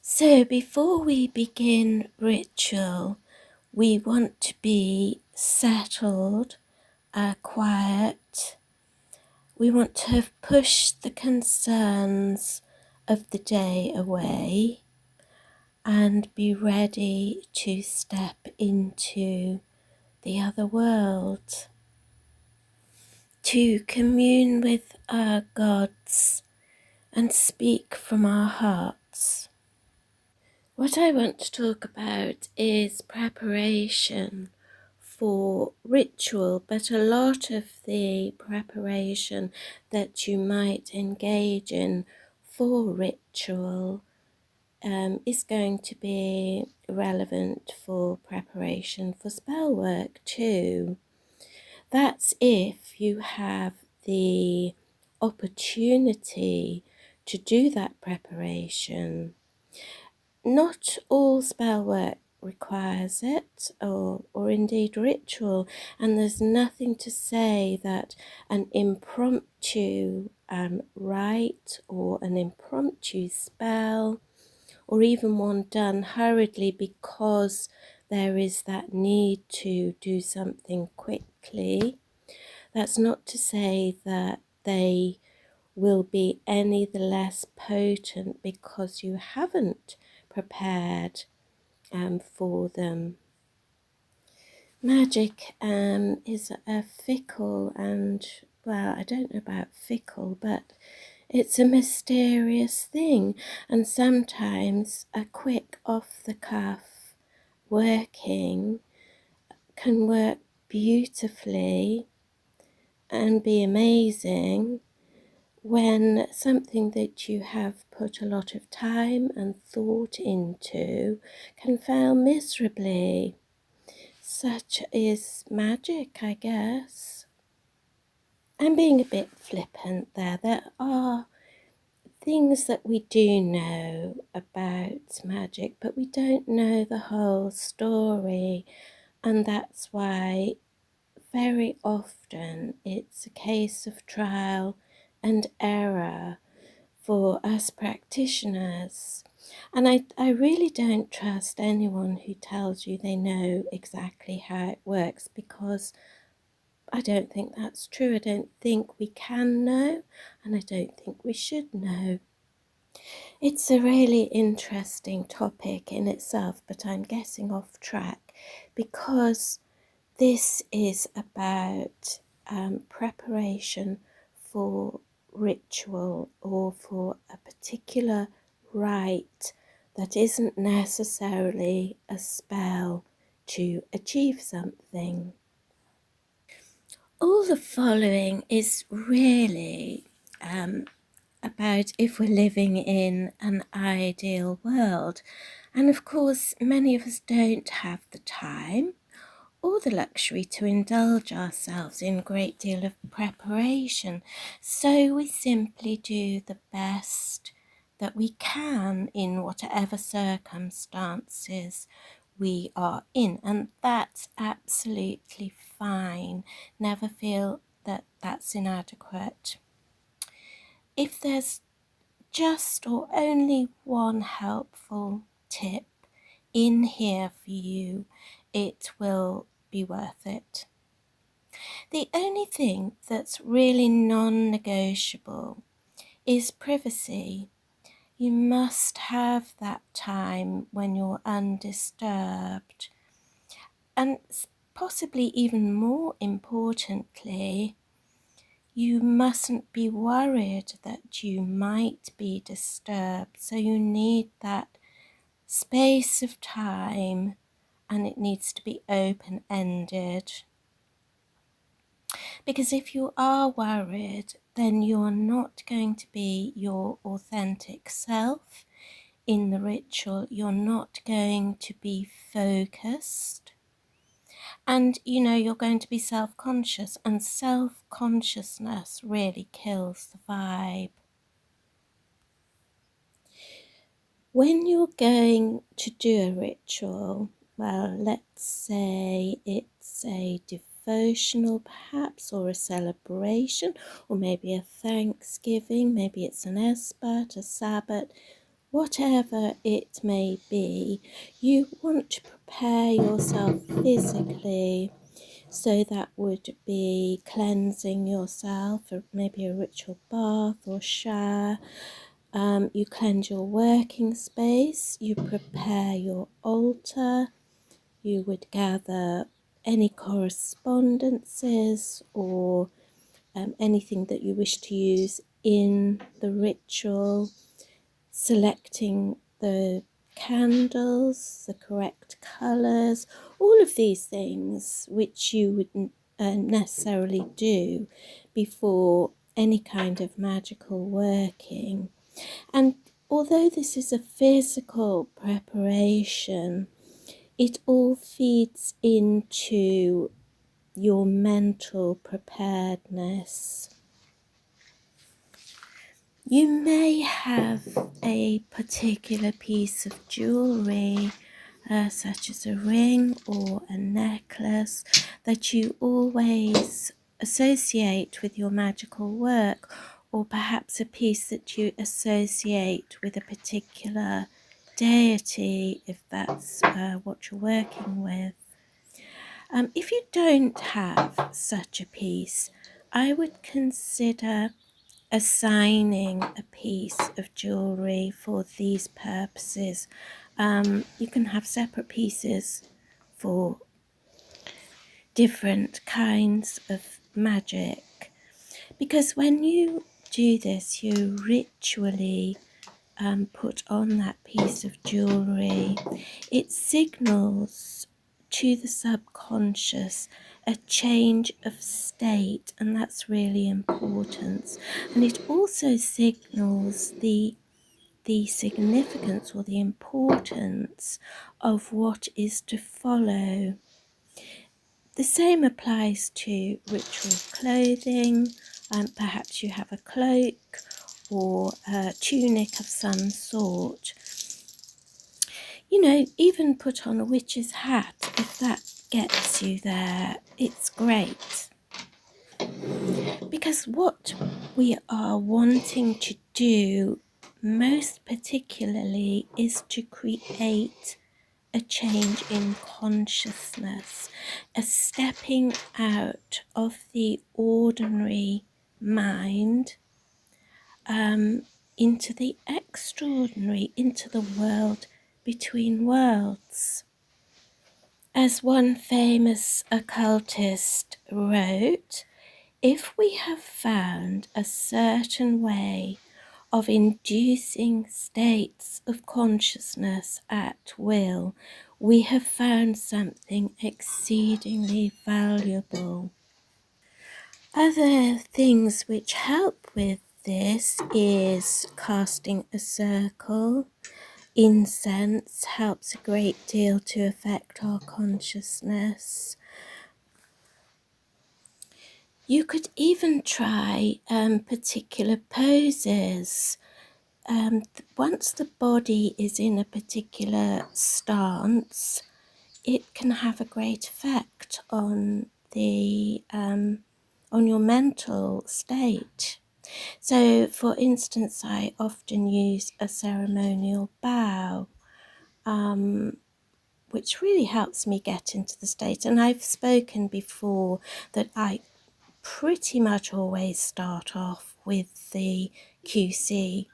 So before we begin ritual, we want to be settled, quiet. We want to have pushed the concerns of the day away and be ready to step into the other world, to commune with our gods and speak from our hearts. What I want to talk about is preparation for ritual, but a lot of the preparation that you might engage in for ritual is going to be relevant for preparation for spell work too. That's if you have the opportunity to do that preparation. Not all spell work requires it, or indeed ritual, and there's nothing to say that an impromptu rite or an impromptu spell, or even one done hurriedly because there is that need to do something quickly, that's not to say that they will be any the less potent because you haven't prepared for them. Magic is a fickle and, well, I don't know about fickle, but it's a mysterious thing, and sometimes a quick off-the-cuff working can work beautifully and be amazing when something that you have put a lot of time and thought into can fail miserably. Such is magic, I guess. I'm being a bit flippant there. There are things that we do know about magic, but we don't know the whole story, and that's why very often it's a case of trial and error for us practitioners. And I really don't trust anyone who tells you they know exactly how it works, because I don't think that's true. I don't think we can know, and I don't think we should know. It's a really interesting topic in itself, but I'm getting off track because this is about preparation for ritual or for a particular rite that isn't necessarily a spell to achieve something. All the following is really about if we're living in an ideal world. And of course, many of us don't have the time or the luxury to indulge ourselves in a great deal of preparation. So we simply do the best that we can in whatever circumstances we are in, and that's absolutely fine. Never feel that that's inadequate. If there's just or only one helpful tip in here for you, it will be worth it. The only thing that's really non-negotiable is privacy. You must have that time when you're undisturbed, and possibly even more importantly, you mustn't be worried that you might be disturbed. So you need that space of time, and it needs to be open-ended. Because if you are worried, then you're not going to be your authentic self in the ritual. You're not going to be focused. And, you're going to be self-conscious, and self-consciousness really kills the vibe. When you're going to do a ritual, well, let's say it's a devotional perhaps, or a celebration, or maybe a Thanksgiving, maybe it's an Esbat, a Sabbath, whatever it may be, you want to prepare yourself physically. So that would be cleansing yourself, or maybe a ritual bath or shower. You cleanse your working space, you prepare your altar, you would gather any correspondences or anything that you wish to use in the ritual, selecting the candles, the correct colours, all of these things which you wouldn't necessarily do before any kind of magical working. And although this is a physical preparation, it all feeds into your mental preparedness. You may have a particular piece of jewellery, such as a ring or a necklace, that you always associate with your magical work, or perhaps a piece that you associate with a particular deity, if that's what you're working with. If you don't have such a piece, I would consider assigning a piece of jewellery for these purposes. You can have separate pieces for different kinds of magic, because when you do this, you ritually put on that piece of jewellery. It signals to the subconscious a change of state, and that's really important. And it also signals the significance or the importance of what is to follow. The same applies to ritual clothing. Perhaps you have a cloak or a tunic of some sort. You know, even put on a witch's hat, if that gets you there, it's great. Because what we are wanting to do most particularly is to create a change in consciousness, a stepping out of the ordinary mind into the extraordinary, into the world between worlds. As one famous occultist wrote, if we have found a certain way of inducing states of consciousness at will, we have found something exceedingly valuable. Other things which help with this is casting a circle. Incense helps a great deal to affect our consciousness. You could even try particular poses. Once the body is in a particular stance, it can have a great effect on the on your mental state. So, for instance, I often use a ceremonial bow, which really helps me get into the state. And I've spoken before that I pretty much always start off with the QC,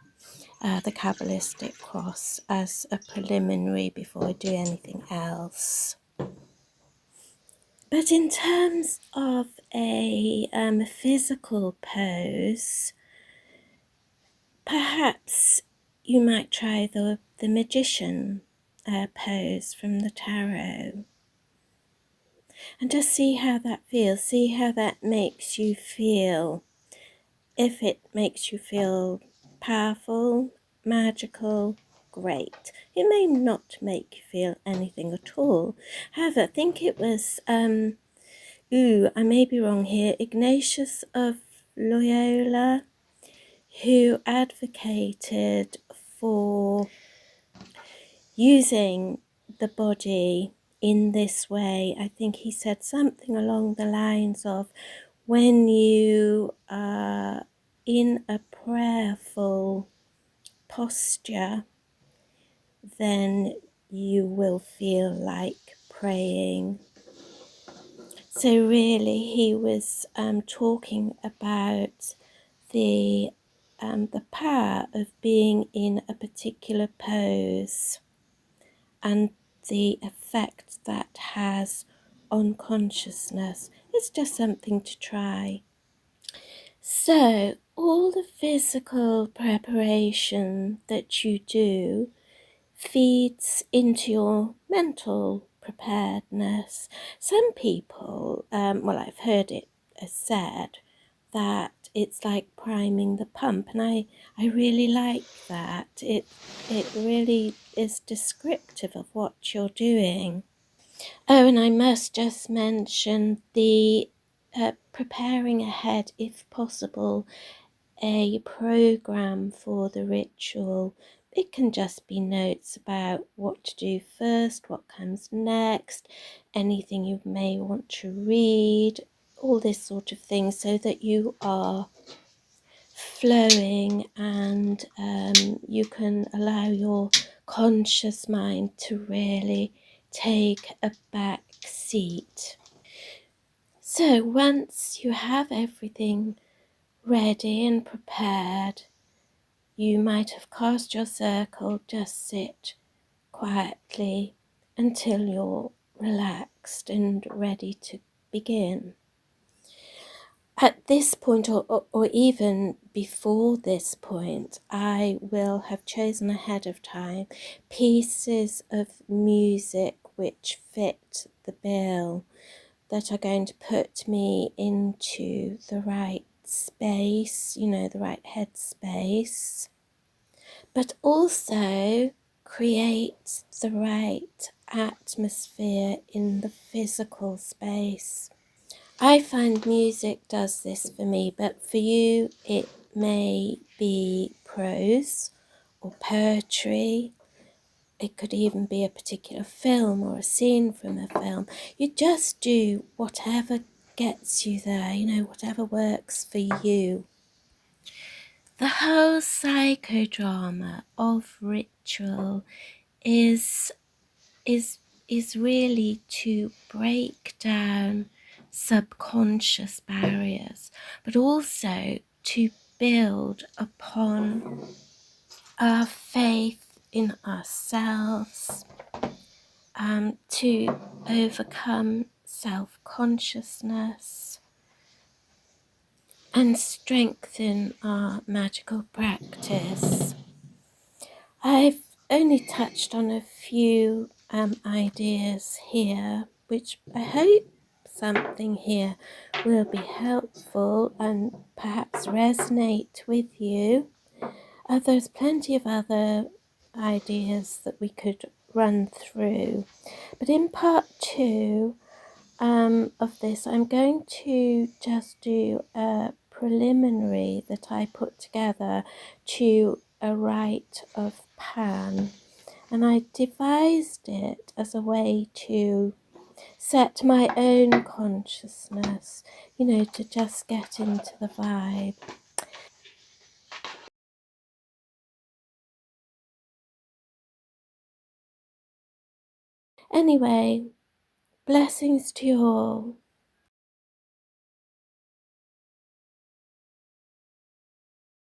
the Kabbalistic cross, as a preliminary before I do anything else. But in terms of a physical pose, perhaps you might try the magician pose from the tarot, and just see how that feels, see how that makes you feel. If it makes you feel powerful, magical, great. It may not make you feel anything at all. However, I think it was, I may be wrong here, Ignatius of Loyola, who advocated for using the body in this way. I think he said something along the lines of, when you are in a prayerful posture, then you will feel like praying. So really he was talking about the power of being in a particular pose and the effect that has on consciousness. It's just something to try. So all the physical preparation that you do feeds into your mental preparedness. Some people, I've heard it said that it's like priming the pump, and I really like that. It really is descriptive of what you're doing. Oh, and I must just mention the preparing ahead, if possible, a program for the ritual. It can just be notes about what to do first, what comes next, anything you may want to read, all this sort of thing, so that you are flowing and you can allow your conscious mind to really take a back seat. So once you have everything ready and prepared, you might have cast your circle. Just sit quietly until you're relaxed and ready to begin. At this point, or even before this point, I will have chosen ahead of time pieces of music which fit the bill, that are going to put me into the right space, the right headspace, but also create the right atmosphere in the physical space. I find music does this for me, but for you it may be prose or poetry. It could even be a particular film or a scene from a film. You just do whatever gets you there, whatever works for you. The whole psychodrama of ritual is really to break down subconscious barriers, but also to build upon our faith in ourselves, to overcome self-consciousness and strengthen our magical practice. I've only touched on a few ideas here, which I hope something here will be helpful and perhaps resonate with you. There's plenty of other ideas that we could run through, but in part 2 of this, I'm going to just do a preliminary that I put together to a rite of Pan, and I devised it as a way to set my own consciousness, to just get into the vibe. Anyway, blessings to you all.